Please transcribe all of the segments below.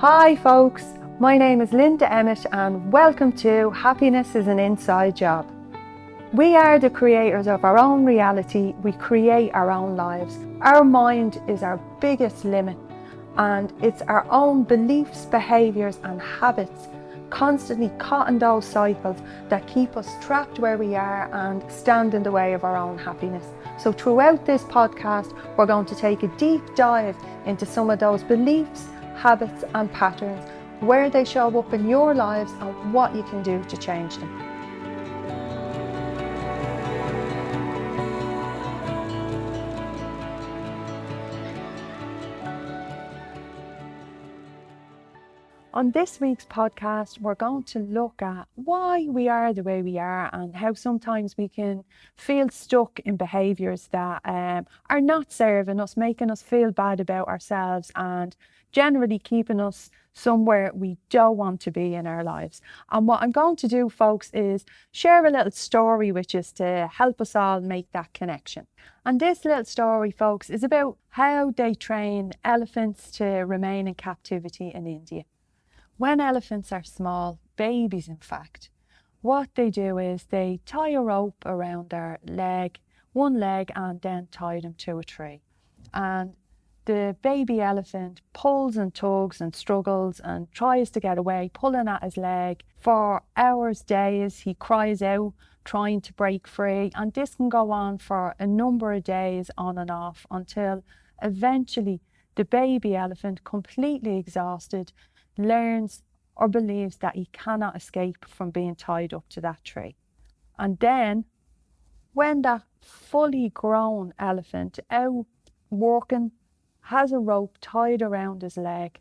Hi folks, my name is Linda Emmett and welcome to Happiness is an Inside Job. We are the creators of our own reality, we create our own lives. Our mind is our biggest limit and it's our own beliefs, behaviours and habits constantly caught in those cycles that keep us trapped where we are and stand in the way of our own happiness. So throughout this podcast, we're going to take a deep dive into some of those beliefs, habits and patterns, where they show up in your lives and what you can do to change them. On this week's podcast, we're going to look at why we are the way we are and how sometimes we can feel stuck in behaviours that are not serving us, making us feel bad about ourselves and generally keeping us somewhere we don't want to be in our lives. And what I'm going to do, folks, is share a little story with you to help us all make that connection. And this little story, folks, is about how they train elephants to remain in captivity in India. When elephants are small, babies in fact, what they do is they tie a rope around their leg, one leg, and then tie them to a tree. And the baby elephant pulls and tugs and struggles and tries to get away, pulling at his leg. For hours, days, he cries out, trying to break free. And this can go on for a number of days on and off until eventually the baby elephant, completely exhausted, learns or believes that he cannot escape from being tied up to that tree. And then when that fully grown elephant out working has a rope tied around his leg,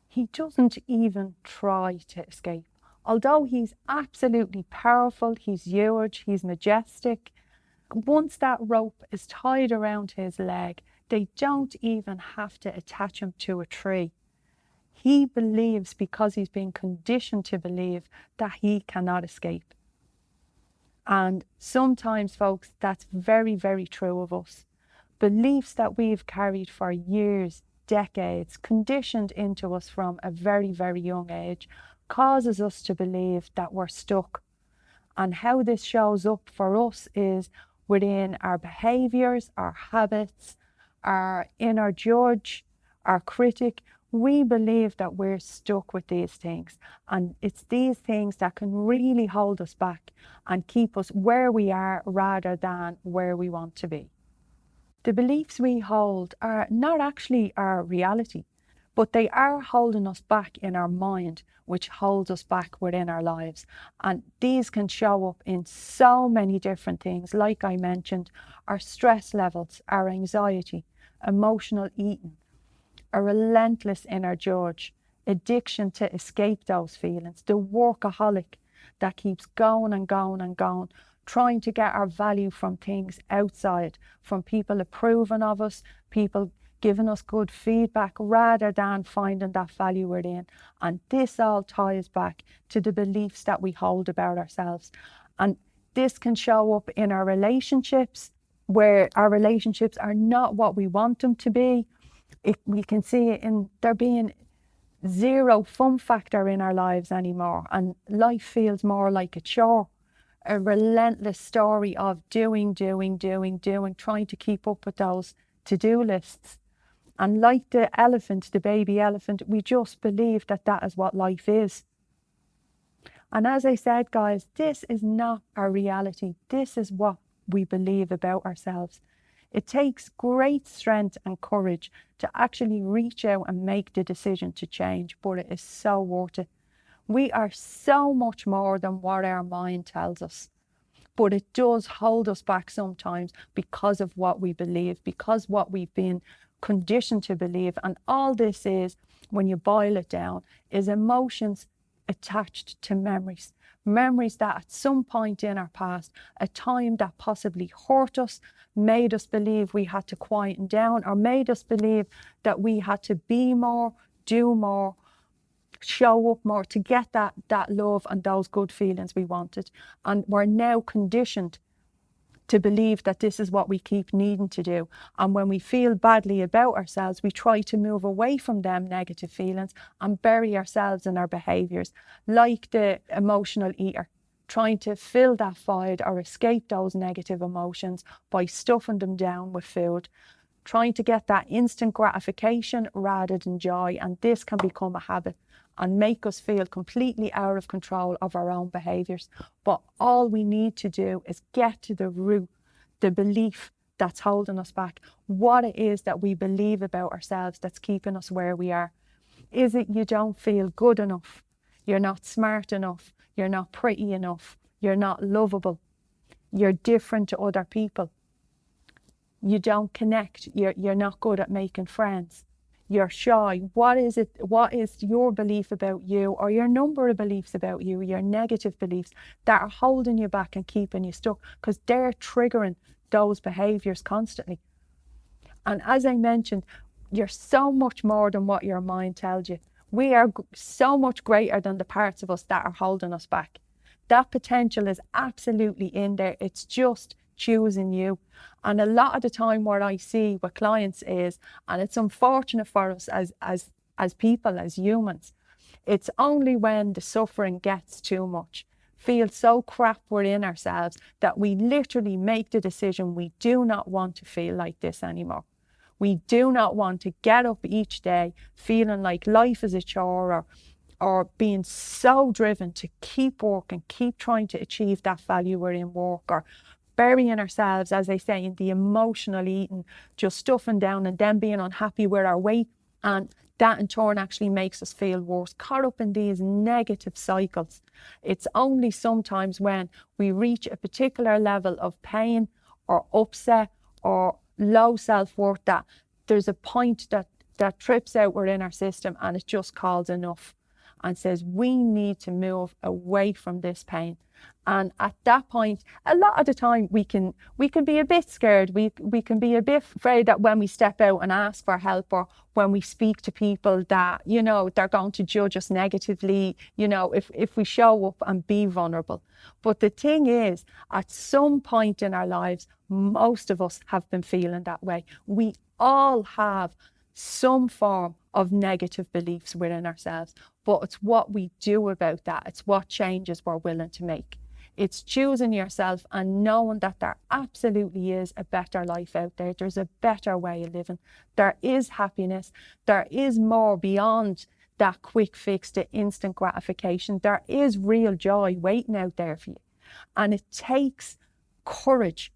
he doesn't even try to escape. Although he's absolutely powerful, he's huge, he's majestic, once that rope is tied around his leg, they don't even have to attach him to a tree. He believes, because he's been conditioned to believe, that he cannot escape. And sometimes, folks, that's very, very true of us. Beliefs that we've carried for years, decades, conditioned into us from a very, very young age, causes us to believe that we're stuck. And how this shows up for us is within our behaviours, our habits, our inner judge, our critic. We believe that we're stuck with these things, and it's these things that can really hold us back and keep us where we are rather than where we want to be. The beliefs we hold are not actually our reality, but they are holding us back in our mind, which holds us back within our lives. And these can show up in so many different things, like I mentioned, our stress levels, our anxiety, emotional eating, a relentless inner judge, addiction to escape those feelings, the workaholic that keeps going and going and going, trying to get our value from things outside, from people approving of us, people giving us good feedback, rather than finding that value within. And this all ties back to the beliefs that we hold about ourselves. And this can show up in our relationships, where our relationships are not what we want them to be. We can see it in there being zero fun factor in our lives anymore, and life feels more like a chore, a relentless story of doing, trying to keep up with those to-do lists. And like the elephant, the baby elephant, we just believe that that is what life is. And as I said, guys, this is not our reality. This is what we believe about ourselves. It takes great strength and courage to actually reach out and make the decision to change, but it is so worth it. We are so much more than what our mind tells us, but it does hold us back sometimes because of what we believe, because what we've been conditioned to believe. And all this is, when you boil it down, is emotions attached to memories. Memories that at some point in our past, a time that possibly hurt us, made us believe we had to quieten down, or made us believe that we had to be more, do more, show up more to get that love and those good feelings we wanted. And we're now conditioned to believe that this is what we keep needing to do. And when we feel badly about ourselves, we try to move away from them negative feelings and bury ourselves in our behaviours, like the emotional eater, trying to fill that void or escape those negative emotions by stuffing them down with food, trying to get that instant gratification rather than joy. And this can become a habit and make us feel completely out of control of our own behaviours. But all we need to do is get to the root, the belief that's holding us back, what it is that we believe about ourselves that's keeping us where we are. Is it you don't feel good enough? You're not smart enough? You're not pretty enough? You're not lovable? You're different to other people? You don't connect? You're not good at making friends? You're shy? What is it? What is your belief about you, or your number of beliefs about you, your negative beliefs that are holding you back and keeping you stuck? Because they're triggering those behaviours constantly. And as I mentioned, you're so much more than what your mind tells you. We are so much greater than the parts of us that are holding us back. That potential is absolutely in there. It's just choosing you. And a lot of the time what I see with clients is, and it's unfortunate for us as people, as humans, it's only when the suffering gets too much, feel so crap within ourselves, that we literally make the decision we do not want to feel like this anymore. We do not want to get up each day feeling like life is a chore, or being so driven to keep working, keep trying to achieve that value we're in work, or burying ourselves, as they say, in the emotional eating, just stuffing down and then being unhappy with our weight. And that in turn actually makes us feel worse, caught up in these negative cycles. It's only sometimes when we reach a particular level of pain or upset or low self-worth that there's a point that trips out within our system, and it just calls enough and says we need to move away from this pain. And at that point, a lot of the time we can be a bit scared. We can be a bit afraid that when we step out and ask for help, or when we speak to people, that, you know, they're going to judge us negatively, you know, if we show up and be vulnerable. But the thing is, at some point in our lives, most of us have been feeling that way. We all have some form of negative beliefs within ourselves, but it's what we do about that. It's what changes we're willing to make. It's choosing yourself and knowing that there absolutely is a better life out there. There's a better way of living. There is happiness. There is more beyond that quick fix, the instant gratification. There is real joy waiting out there for you. And it takes courage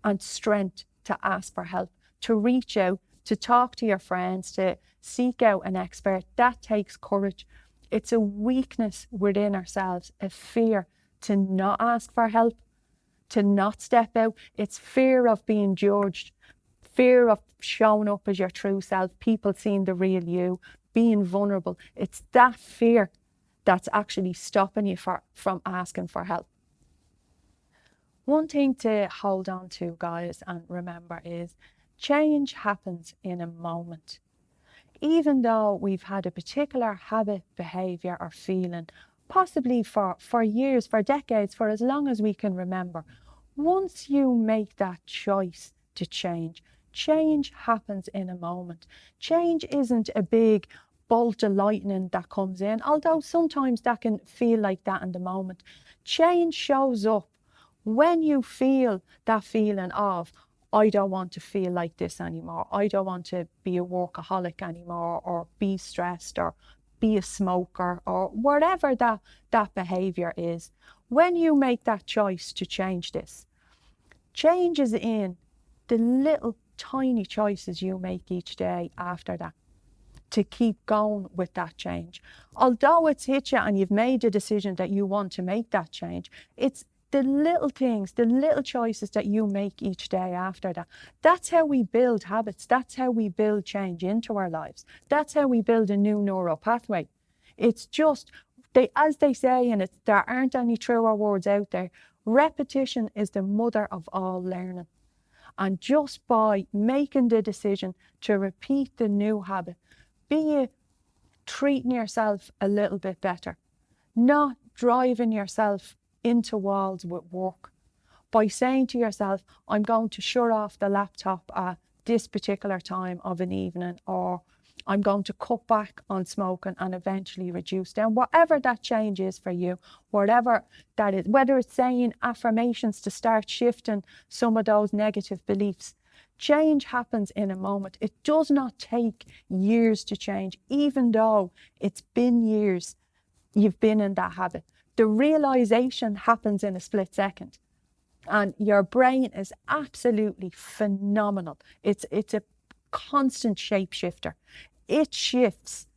and strength to ask for help, to reach out, to talk to your friends, to seek out an expert. That takes courage. It's a weakness within ourselves, a fear to not ask for help, to not step out. It's fear of being judged, fear of showing up as your true self, people seeing the real you, being vulnerable. It's that fear that's actually stopping you from asking for help. One thing to hold on to, guys, and remember is change happens in a moment. Even though we've had a particular habit, behaviour or feeling, possibly for years, for decades, for as long as we can remember, once you make that choice to change, change happens in a moment. Change isn't a big bolt of lightning that comes in, although sometimes that can feel like that in the moment. Change shows up when you feel that feeling of, I don't want to feel like this anymore. I don't want to be a workaholic anymore, or be stressed, or be a smoker, or whatever that behaviour is. When you make that choice to change this, change is in the little tiny choices you make each day after that to keep going with that change. Although it's hit you and you've made the decision that you want to make that change, it's the little things, the little choices that you make each day after that. That's how we build habits. That's how we build change into our lives. That's how we build a new neural pathway. It's just, as they say, and there aren't any truer words out there, repetition is the mother of all learning. And just by making the decision to repeat the new habit, be it treating yourself a little bit better, not driving yourself into walls with work, by saying to yourself, I'm going to shut off the laptop at this particular time of an evening, or I'm going to cut back on smoking and eventually reduce down. Whatever that change is for you, whatever that is, whether it's saying affirmations to start shifting some of those negative beliefs. Change happens in a moment. It does not take years to change, even though it's been years you've been in that habit. The realization happens in a split second. And your brain is absolutely phenomenal. It's a constant shapeshifter. It shifts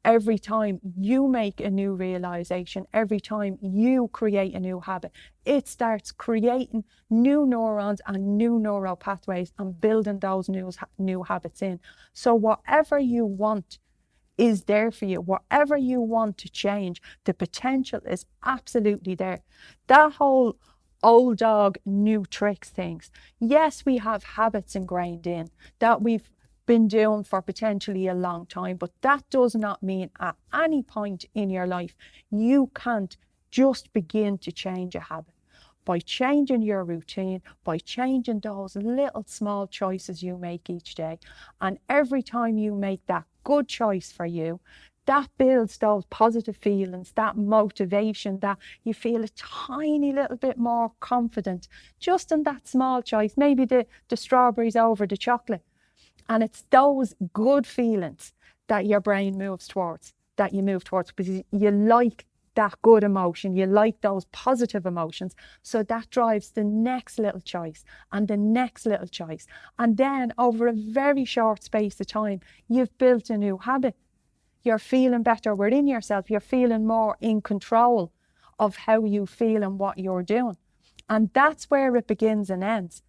every time you make a new realization, every time you create a new habit. It starts creating new neurons and new neural pathways and building those new habits in. So whatever you want is there for you. Whatever you want to change, the potential is absolutely there. That whole old dog, new tricks things. Yes, we have habits ingrained in that we've been doing for potentially a long time, but that does not mean at any point in your life you can't just begin to change a habit. By changing your routine, by changing those little small choices you make each day. And every time you make that good choice for you, that builds those positive feelings, that motivation, that you feel a tiny little bit more confident just in that small choice, maybe the strawberries over the chocolate. And it's those good feelings that your brain moves towards, that you move towards, because you like that good emotion, you like those positive emotions. So that drives the next little choice and the next little choice. And then over a very short space of time, you've built a new habit. You're feeling better within yourself. You're feeling more in control of how you feel and what you're doing. And that's where it begins and ends.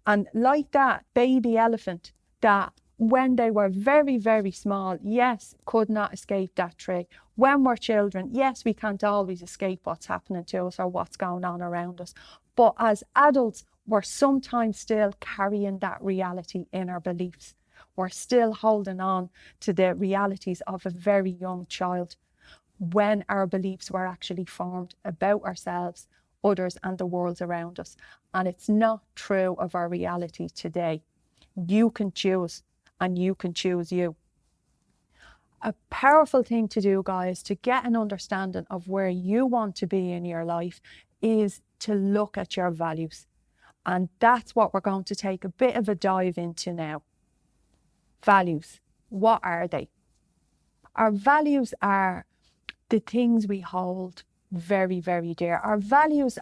And like that baby elephant that when they were very, very small, yes, could not escape that tree. When we're children, yes, we can't always escape what's happening to us or what's going on around us. But as adults, we're sometimes still carrying that reality in our beliefs. We're still holding on to the realities of a very young child when our beliefs were actually formed about ourselves, others, and the world around us. And it's not true of our reality today. You can choose, and you can choose you. A powerful thing to do, guys, to get an understanding of where you want to be in your life is to look at your values. And that's what we're going to take a bit of a dive into now. Values. What are they? Our values are the things we hold very, very dear. Our values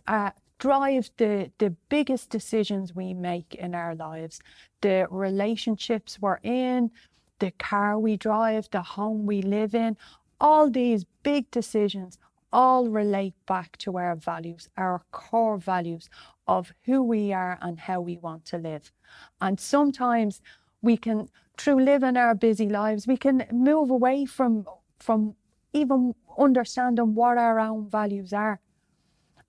drive the biggest decisions we make in our lives. The relationships we're in, the car we drive, the home we live in, all these big decisions all relate back to our values, our core values of who we are and how we want to live. And sometimes we can, through living our busy lives, we can move away from even understanding what our own values are.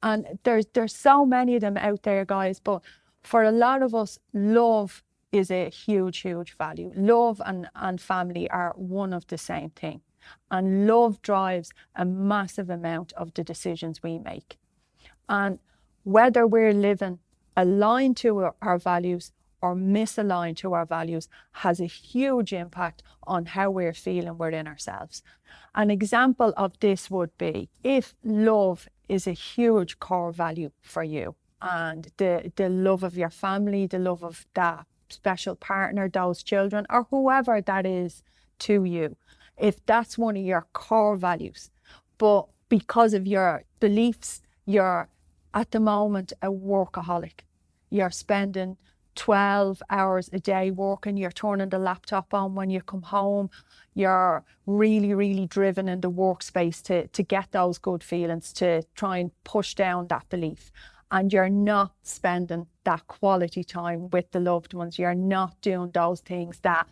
And there's so many of them out there, guys, but for a lot of us, love is a huge, huge value. Love and family are one of the same thing. And love drives a massive amount of the decisions we make. And whether we're living aligned to our values or misaligned to our values has a huge impact on how we're feeling within ourselves. An example of this would be if love is a huge core value for you, and the love of your family, the love of that special partner, those children, or whoever that is to you, if that's one of your core values, but because of your beliefs, you're at the moment a workaholic, you're spending 12 hours a day working, you're turning the laptop on when you come home, you're really, really driven in the workspace to get those good feelings, to try and push down that belief. And you're not spending that quality time with the loved ones. You're not doing those things that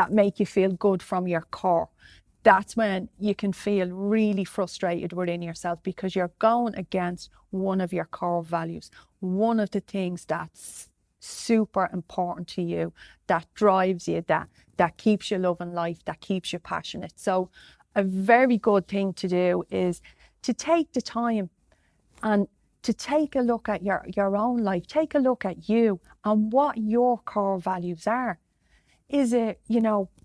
make you feel good from your core. That's when you can feel really frustrated within yourself, because you're going against one of your core values, one of the things that's super important to you, that drives you, that keeps you loving life, that keeps you passionate. So a very good thing to do is to take the time and to take a look at your own life, take a look at you and what your core values are. Is it,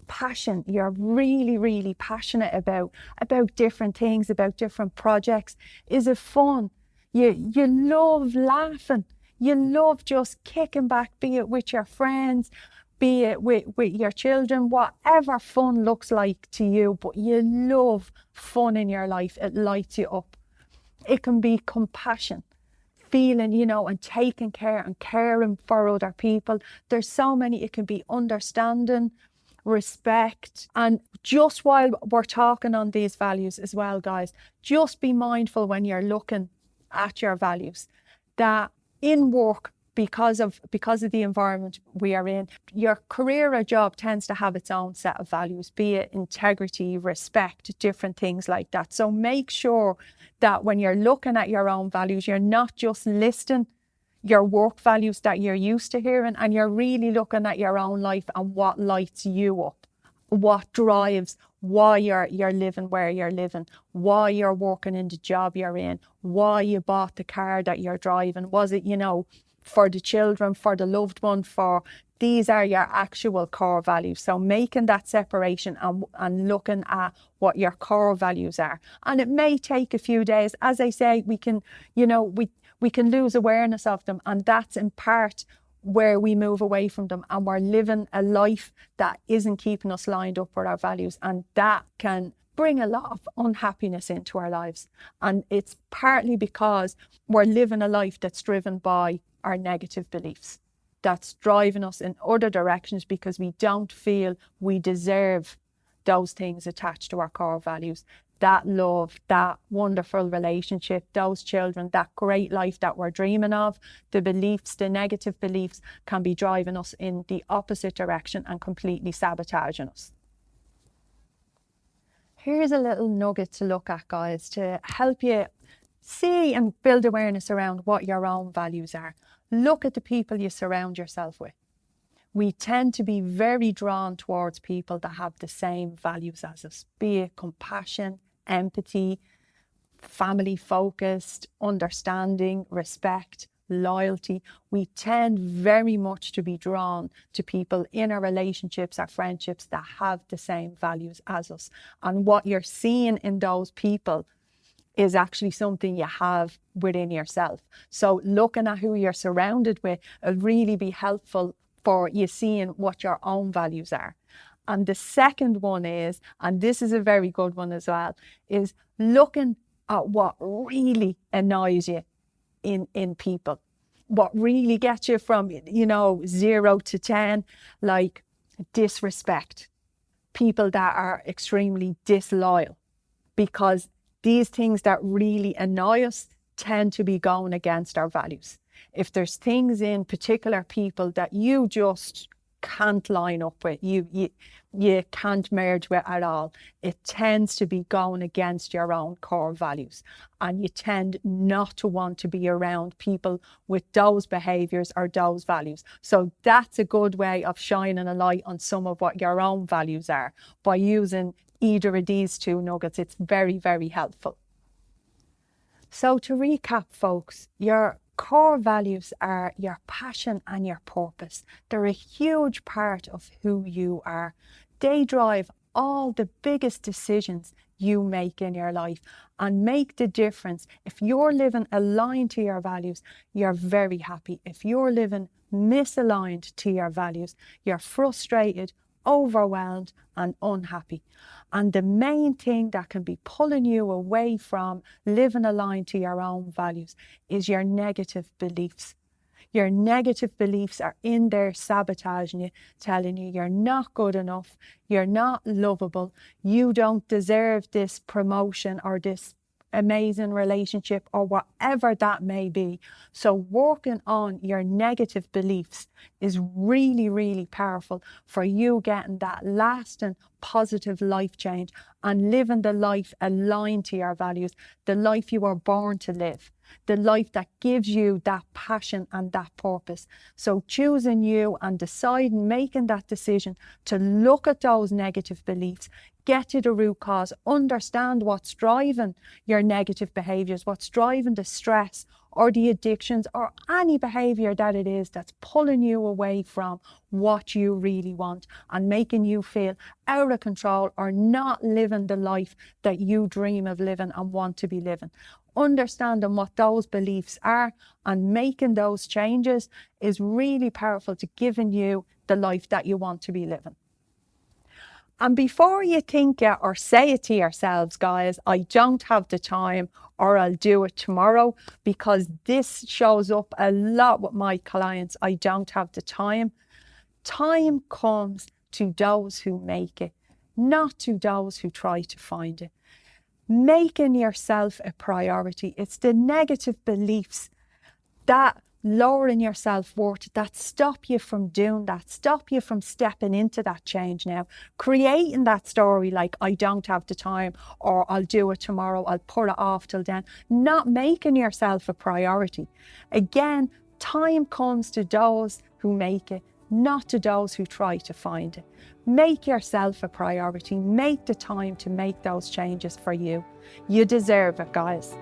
passion? You're really, really passionate about different things, about different projects. Is it fun? You love laughing. You love just kicking back, be it with your friends, be it with your children, whatever fun looks like to you, but you love fun in your life. It lights you up. It can be compassion, feeling, and taking care and caring for other people. There's so many. It can be understanding, respect. And just while we're talking on these values as well, guys, just be mindful when you're looking at your values that in work, because of the environment we are in, your career or job tends to have its own set of values, be it integrity, respect, different things like that. So make sure that when you're looking at your own values, you're not just listing your work values that you're used to hearing, and you're really looking at your own life and what lights you up, what drives why you're living where you're living, why you're working in the job you're in, why you bought the car that you're driving. Was it, for the children, for the loved one, these are your actual core values. So making that separation and looking at what your core values are. And it may take a few days. As I say, we can, we can lose awareness of them, and that's in part where we move away from them and we're living a life that isn't keeping us lined up with our values, and that can bring a lot of unhappiness into our lives. And it's partly because we're living a life that's driven by our negative beliefs, that's driving us in other directions because we don't feel we deserve those things attached to our core values. That love, that wonderful relationship, those children, that great life that we're dreaming of, the beliefs, the negative beliefs can be driving us in the opposite direction and completely sabotaging us. Here's a little nugget to look at, guys, to help you see and build awareness around what your own values are. Look at the people you surround yourself with. We tend to be very drawn towards people that have the same values as us, be it compassion, empathy, family focused, understanding, respect, loyalty. We tend very much to be drawn to people in our relationships, our friendships that have the same values as us. And what you're seeing in those people is actually something you have within yourself. So looking at who you're surrounded with will really be helpful for you seeing what your own values are. And the second one is, and this is a very good one as well, is looking at what really annoys you in people. What really gets you from, 0 to 10, like disrespect, people that are extremely disloyal, because these things that really annoy us tend to be going against our values. If there's things in particular people that you just can't line up with, you can't merge with at all, it tends to be going against your own core values, and you tend not to want to be around people with those behaviours or those values. So that's a good way of shining a light on some of what your own values are by using either of these two nuggets. It's very, very helpful. So to recap, folks, your core values are your passion and your purpose. They're a huge part of who you are. They drive all the biggest decisions you make in your life and make the difference. If you're living aligned to your values, you're very happy. If you're living misaligned to your values, you're frustrated, overwhelmed and unhappy. And the main thing that can be pulling you away from living aligned to your own values is your negative beliefs. Your negative beliefs are in there sabotaging you, telling you you're not good enough, you're not lovable, you don't deserve this promotion or this amazing relationship or whatever that may be. So working on your negative beliefs is really, really powerful for you getting that lasting positive life change and living the life aligned to your values, the life you were born to live, the life that gives you that passion and that purpose. So choosing you and deciding, making that decision to look at those negative beliefs, get to the root cause, understand what's driving your negative behaviours, what's driving the stress or the addictions or any behavior that it is that's pulling you away from what you really want and making you feel out of control or not living the life that you dream of living and want to be living. Understanding what those beliefs are and making those changes is really powerful to giving you the life that you want to be living. And before you think it or say it to yourselves, guys, I don't have the time or I'll do it tomorrow, because this shows up a lot with my clients. I don't have the time. Time comes to those who make it, not to those who try to find it. Making yourself a priority. It's the negative beliefs that lowering your self-worth that stop you from doing that, stop you from stepping into that change now, creating that story like I don't have the time or I'll do it tomorrow, I'll put it off till then, not making yourself a priority. Again, time comes to those who make it, not to those who try to find it. Make yourself a priority. Make the time to make those changes for you. You deserve it, guys.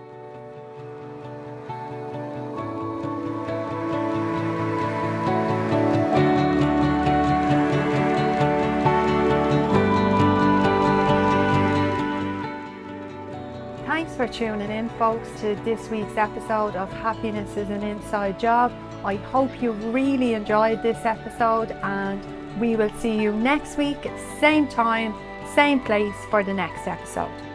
Thanks for tuning in, folks, to this week's episode of Happiness is an Inside Job. I hope you really enjoyed this episode, and we will see you next week, same time, same place for the next episode.